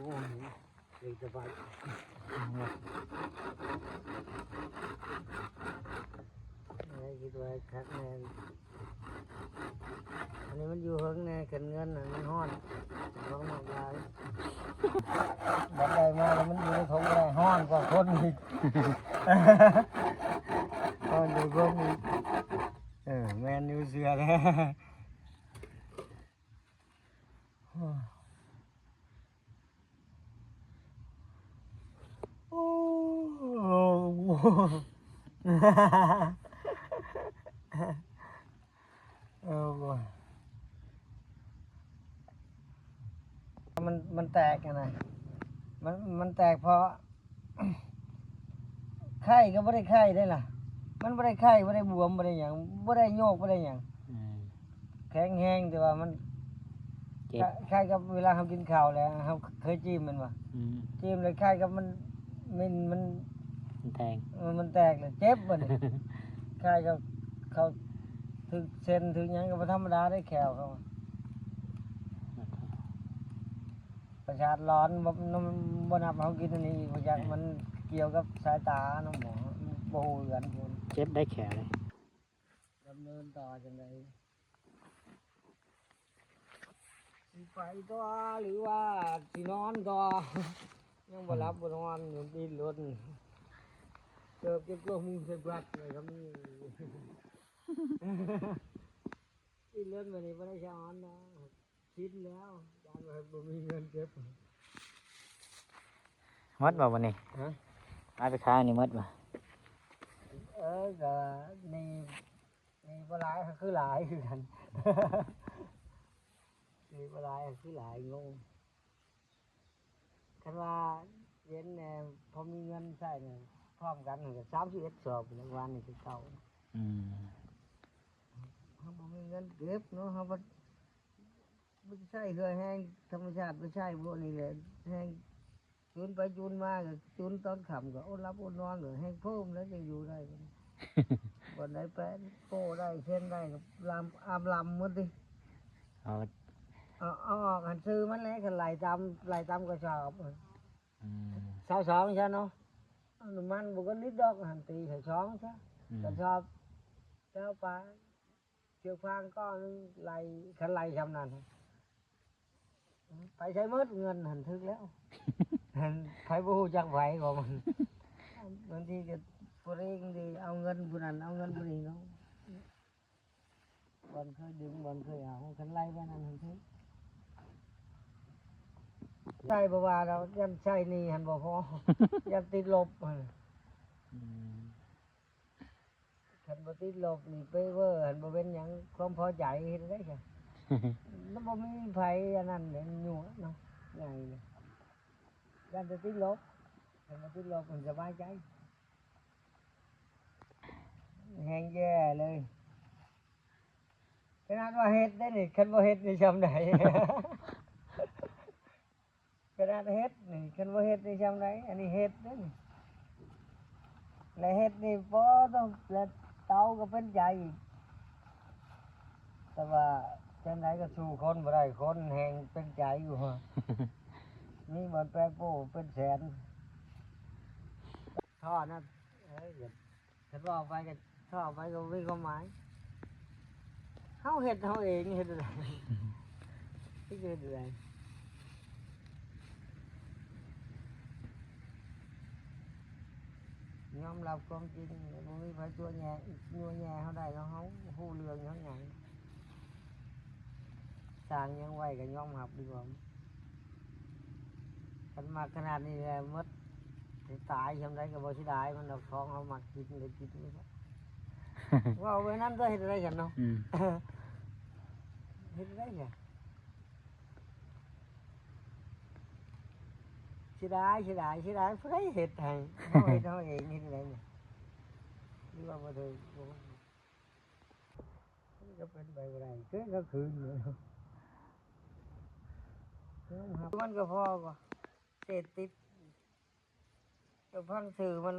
เด็กสบายอะไรคิดว่าคักแน่อันนี้มันอยู่เฮิงแน่เกินเงินน่ะมันฮ้อนร้องหมอกลายบัดใดมาแล้วมันอยู่ในทงได้ฮ้อนกว่าคนอีกฮ้อนอยู่คนอีกแมนอยู่เสือแท้โอ้โหมันแตกยังไงมันแตกเพราะไข้ก็ไม่ได้ไข้ได้ล่ะมันไม่ได้ไข้ไม่ได้บวมไม่ได้อย่างไม่ได้โยกไม่ได้อย่างแข็งแห้งแต่ว่ามันไข้กับเวลาเขากินข้าวแล้วเขาเคยจิ้มมันวะจิ้มเลยไข้กับมันแตกมันแตกเลยเจ็บมันไข้กับเขาถึงเซนถึงยังก็ธรรมดาได้แขวเขาประชาชนร้อนบนหับเขากินอันนี้ประชาชนมันเกี่ยวกับสายตาน้องหมอโบหูกันคนเจ็บได้แขวเลยดำเนินต่อจังไงไปต่อหรือว่าที่นอนต่อยังบ่รับบ่นอนอยู่ดินรถเติบจะกลัวมึงจะบัดเลยครับนี่ดินรถวันนี้ไม่ได้ช้อนนะคิดแล้วยานว่าบ่มีเงินเก็บมัดบ่วันนี้เอาไปขายนี่มัดบ่ก็นี่บ่หลายคือหลายคือกันนี่บ่หลายคือหลายงงคันว่าเย็นเนี่ยพอมีเงินใช้เนี่ยพร้อมกันก็31 สอบในวันนี้คือเก่าเขาบ่มีเงินเก็บเนาะเขาบ่ใช้เรือแห้งธรรมชาติบ่ใช้พวกนี้เลยแห้งจูนไปจูนมาก็จูนตอนค่ำก็อดรับอดนอนก็แห้งเพิ่มแล้วจะอยู่ได้บ่ได้แปะโป้ได้เช่นได้ก็ลำอาบลำหมดดิเอาออกหันซื้อมันแล้วก็ไหลตามกระสอบ22ใช่เนาะน้ำมันบ่ก็ลิตรดอกหันตีให้2ซะกระสอบเจ้าปลาเชือกฟางก็นึงไหลคันไหลชำนาญไปใช้หมดเงินหันทึกแล้วใครบ่ฮู้จักไหวของมันบางทีก็บ่ได้ดีเอาเงินผู้นั้นเอาเงินผู้นี้เนาะบ่เคยดึงบ่เคยเอาคันไหลไว้นั่นหันทึกใช่บ่ว่าเรายันใช้นี่หันบ่พอยันติดลบคันบ่ติดลบนี่ไปเวอร์หันบ่เป็นหยังความพอใจเฮ็ดได้จ้ะมันบ่มีไผอันนั้นเด้อยู่เนาะใหญ่เลยยันจะติดลบคันบ่ติดลบมันสบายใจแห้งแย่เลยขนาดว่าเฮ็ดได้นี่คันบ่เฮ็ดนี่ซำใดขนาดเฮ็ดนี่คันบ่เฮ็ดนี่ซำใดอันนี้เฮ็ดเด้นี่และเฮ็ดนี่บ่ต้องและเตาก็เป็นใจอีกแต่ว่าจังไดก็สู้คนบ่ได้คนแห้งเป็นใจอยู่ฮะนี่บ่แปรโป้เป็นแสนท่อนะถ้าว่าไปก็ท่อไปก็มีความหมายเฮาเฮ็ดเฮาเองเฮ็ดอะไรที่เฮ็ดอะไรยอมรับความจริงบ่มีไผตัวแย่ยัวแย่เฮาได้แล้วเฮาฮู้เรื่องยังไงสร้างยังไว้ก็ยอมรับดีกว่าคันมาขนาดนี้แล้วหมดสิตายซำใดก็บ่สิได้มันดอกของเฮามักกินเลยกินนี่ว่าไว้นั้นก็เฮ็ดอะไรกันเนาะเฮ็ดได้ไงสิได้ผู้ใดเฮ็ดให้เฮาเฮ็ดเฮาเองเฮ็ดได้เนี่ยนี่ว่าบ่ได้ก็เป็นไปบ่ได้ก็คืนเลยมันก็พอก็เศษติดก็พังสื่อมัน